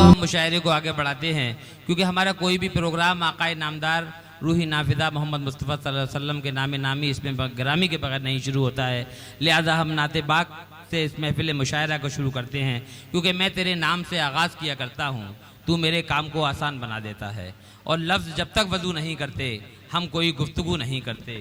दोस्तों हम मुशायरे को आगे बढ़ाते हैं, क्योंकि हमारा कोई भी प्रोग्राम आकाए नामदार रूही नाफिदा मोहम्मद मुस्तफ़ा सल्लल्लाहु अलैहि वसल्लम के नाम नामी इसमें ग्रामी के बगैर नहीं शुरू होता है। लिहाजा हम नाते बाग से इस महफिल मुशायरा को शुरू करते हैं, क्योंकि मैं तेरे नाम से आगाज़ किया करता हूँ, तू मेरे काम को आसान बना देता है। और लफ्ज़ जब तक वज़ू नहीं करते हम कोई गुफ्तगू नहीं करते।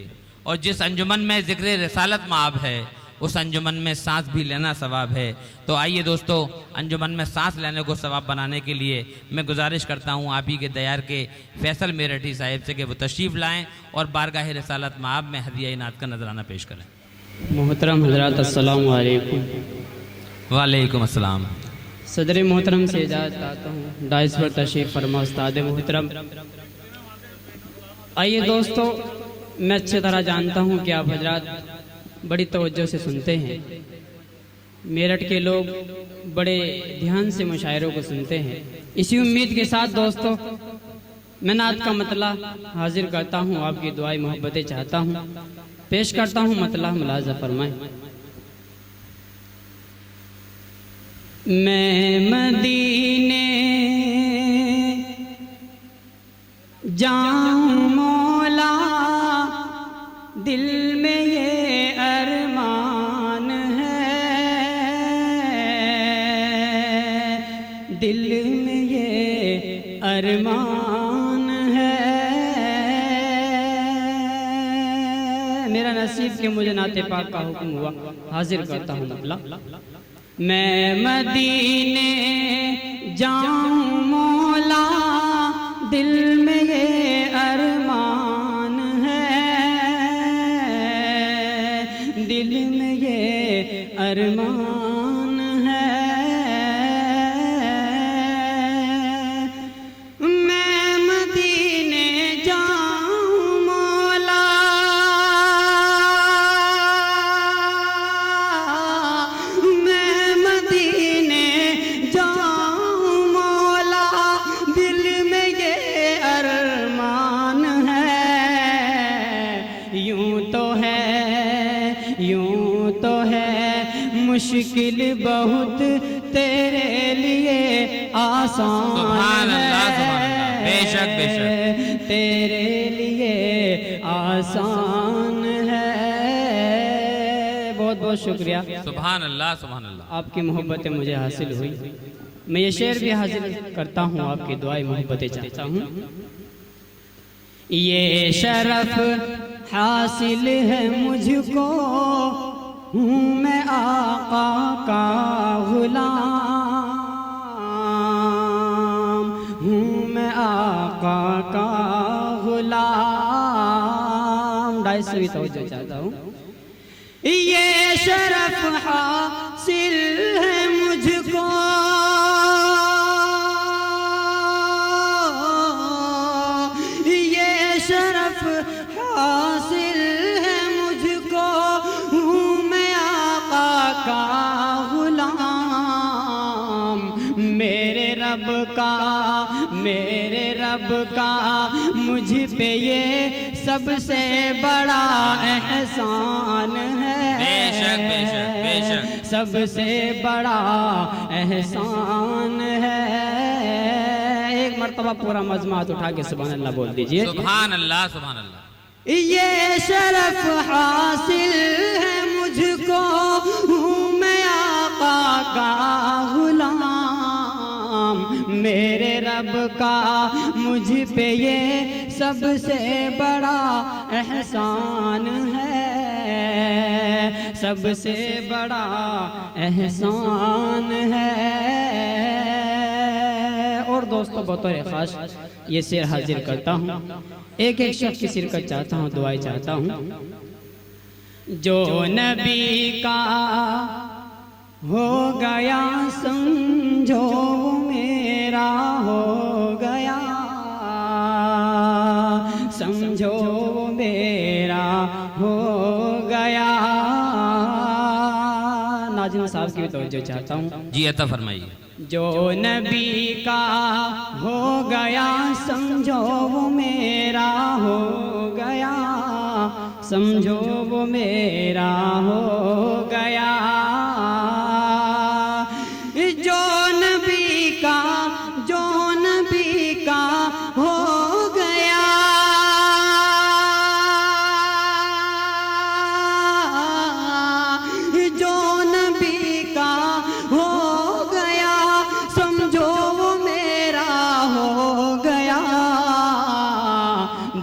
और जिस अंजुमन में ज़िक्र रिसालत माब है उस अंजुमन में सांस भी लेना सवाब है। तो आइए दोस्तों, अंजुमन में सांस लेने को सवाब बनाने के लिए मैं गुजारिश करता हूँ आप ही के दयार के फैसल मेरठी साहिब से कि वो तशरीफ़ लाएँ और बारगाह रिसालत माब में हदिया इनात का नजराना पेश करें। मोहतरम हज़रात अस्सलाम वालेकुम। वालेकुम अस्सलाम। सदर मोहतरम से इजाज़त चाहता हूँ, डाइस पर तशरीफ़ फरमा उस्ताद मोहतरम। आइए दोस्तों, मैं अच्छी तरह जानता हूँ कि आप हजरात बड़ी तवज्जो से सुनते हैं। मेरठ के लोग बड़े ध्यान से मुशायरों को सुनते हैं। इसी उम्मीद के साथ दोस्तों मैं नात का मतला हाजिर करता हूँ, आपकी दुआएं मोहब्बतें चाहता हूँ, पेश करता हूँ मतला, मुलाजा फरमाएं। मैं मदीने जाऊं मौला, दिल में ये अरमान है, दिल में ये अरमान है। मेरा नसीब के मुझे नाते पाक का हुक्म हुआ, हाजिर करता हूँ मतला। मैं मदीने जाऊं मौला, दिल में ये अरमान है, दिल में ये अरमान है। मैं मदीने जाऊं मौला, मैं मदीने जाऊं मौला, दिल में ये अरमान है। यूं तो है मुश्किल बहुत, तेरे लिए आसान है। बेशक बेशक तेरे लिए आसान है। बहुत बहुत शुक्रिया। सुभान अल्लाह सुभान अल्लाह। आपकी मोहब्बतें मुझे हासिल हुई। मैं ये शेर भी हासिल करता हूँ, आपकी दुआएं मोहब्बतें चाहता हूँ। ये शरफ हासिल है मुझको, हूँ मैं आका का गुलाम, हूँ मैं आका का गुलाम। डाइस भी तवज्जो चाहता हूँ। ये शरफ हासिल है मुझको, ये शरफ हासिल है मुझको, हूँ मैं आका का गुलाम। मेरे रब का मुझ पे ये सबसे बड़ा एहसान है। बेशक बेशक बेशक सबसे बड़ा एहसान है। एक मर्तबा पूरा मजमात उठा के सुभान अल्लाह बोल दीजिए। सुभान अल्लाह सुभान अल्लाह। ये शरफ हासिल है मुझको, हूँ मैं आका का गुलाम। मेरे रब का मुझ पे ये सबसे बड़ा एहसान है, सबसे बड़ा एहसान है। और दोस्तों बतौर खास ये शेर हाजिर करता हूँ। एक एक शख्स की शिरकत चाहता हूँ, दुआएं चाहता हूँ। जो नबी का हो गया समझो मेरा हो गया, समझो मेरा हो गया। नाज़िम साहब की तवज्जो चाहता हूँ। जी अता फरमाइए। जो नबी का हो गया समझो वो मेरा हो गया, समझो वो मेरा हो गया। जो नबी का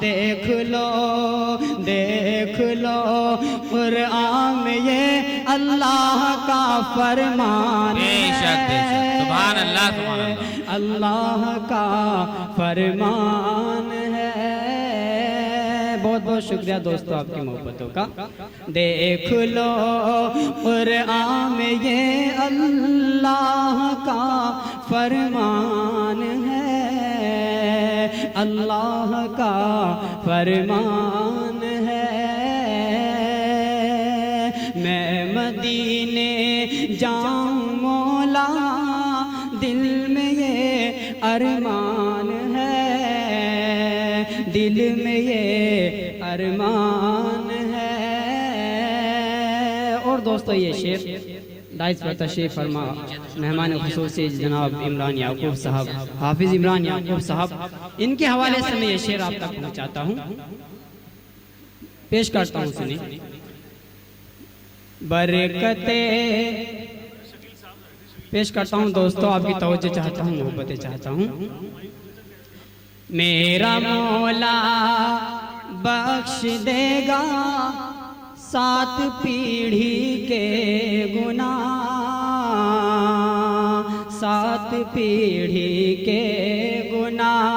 देख लो कुरान में ये अल्लाह का फरमान बेशक बेशक, है, सुभान अल्लाह सुभान अल्लाह। अल्लाह का फरमान है। बहुत बहुत शुक्रिया दोस्तों आपकी मोहब्बतों का। देख लो कुरान में ये अल्लाह का फरमान है, अल्लाह का फरमान है। मैं मदीने जाऊं मौला, दिल में ये अरमान है, दिल में ये अरमान है। और दोस्तों ये शेर दाइस पर तशरीफ़ फरमा मेहमान खुसूसी जनाब इमरान याकूब साहब, हाफिज़ इमरान याकूब साहब, इनके हवाले से मैं ये शेर आप तक पहुँचाता हूँ, पेश करता हूँ, सुनिए। बरकते पेश करता हूँ दोस्तों, आपकी तवज्जो चाहता हूँ, मोहब्बतें चाहता हूँ। मेरा मौला बख्श देगा 7 पीढ़ी के गुनाह, 7 पीढ़ी के गुनाह।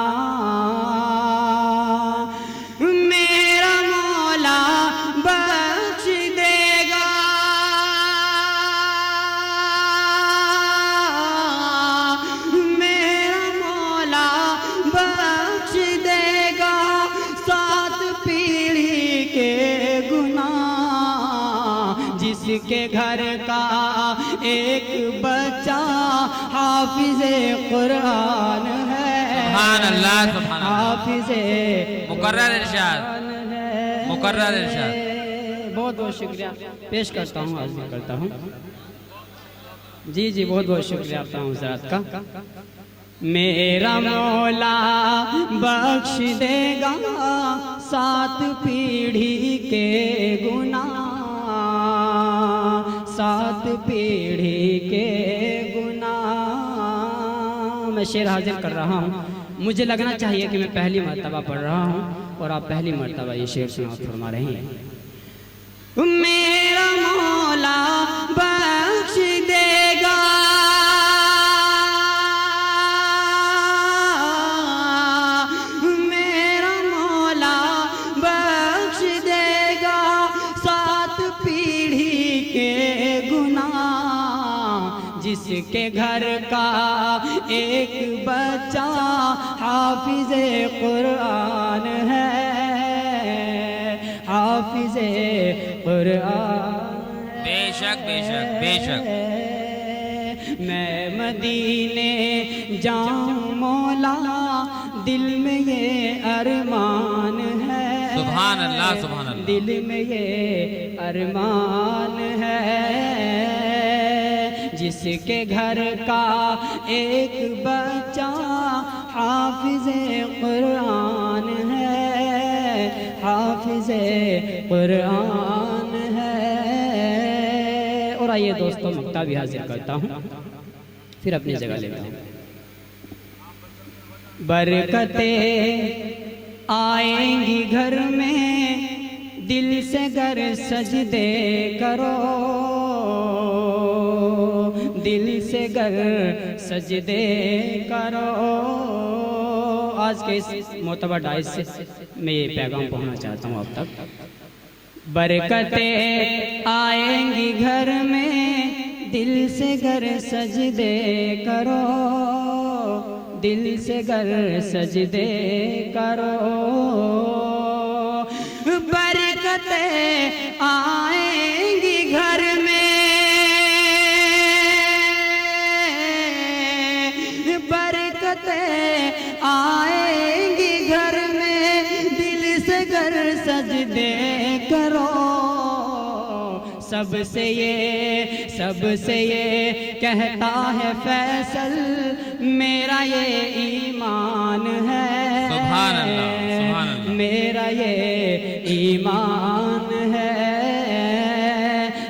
मेरा मौला बख्श देगा, मेरा मौला बख्श देगा 7 पीढ़ी के गुनाह। जिसके घर का एक बच्चा हाफिज़े कुरान है, सुभान अल्लाह सुभान अल्लाह। हाफिज़े मुकर्रर इरशाद, मुकर्रर इरशाद। बहुत बहुत शुक्रिया पेश करता हूँ, आज भी करता हूँ। जी जी बहुत बहुत शुक्रिया आपका हज़रात का। मेरा मौला बख्श देगा 7 पीढ़ी के गुनाह, 7 पीढ़ी के गुनाह। मैं शेर हाजिर कर रहा हूँ, मुझे लगना चाहिए कि मैं पहली मर्तबा पढ़ रहा हूँ और आप पहली मर्तबा ये शेर सुना फरमा रहे हैं। मेरा मौला बख्श देगा, मेरा मौला बख्श देगा 7 पीढ़ी के गुनाह। जिसके घर का एक बच्चा हाफिज़े कुरान है, हाफिज़े कुरान। बेशक बेशक बेशक। मैं मदीने जाऊं मौला, दिल में ये अरमान है, सुभान अल्लाह सुभान अल्लाह। दिल में ये अरमान है। जिसके घर का एक बच्चा हाफिज़े कुरान है, हाफिज़े कुरान है। और आइए दोस्तों मक्ता भी हाजिर करता हूँ, फिर अपनी जगह लेता हूँ। बरकतें आएंगी घर में, दिल से गर सजदे करो, दिल से गर सजदे करो। आज के इस मोतबर डाइस से मैं ये पैगाम पहुँचना चाहता हूँ आप तक। बरकतें आएंगी घर में, दिल से गर सजदे करो, दिल से गर सजदे करो। बरकतें आएंगी घर में, बरकतें आएंगी घर में, दिल से गर सजदे करो। सबसे ये कहता है फैसल, मेरा ये ईमान है, सुभान अल्लाह सुभान अल्लाह। मेरा ये ईमान है।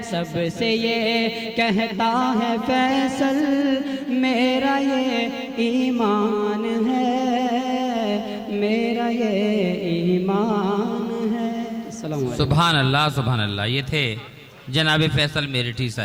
सबसे ये कहता है फैसल, मेरा ये ईमान है, मेरा ये ईमान है। अस्सलाम वालेकुम। सुभान अल्लाह, सुभान अल्लाह। ये थे जनाब फैसल मेरठी साहब।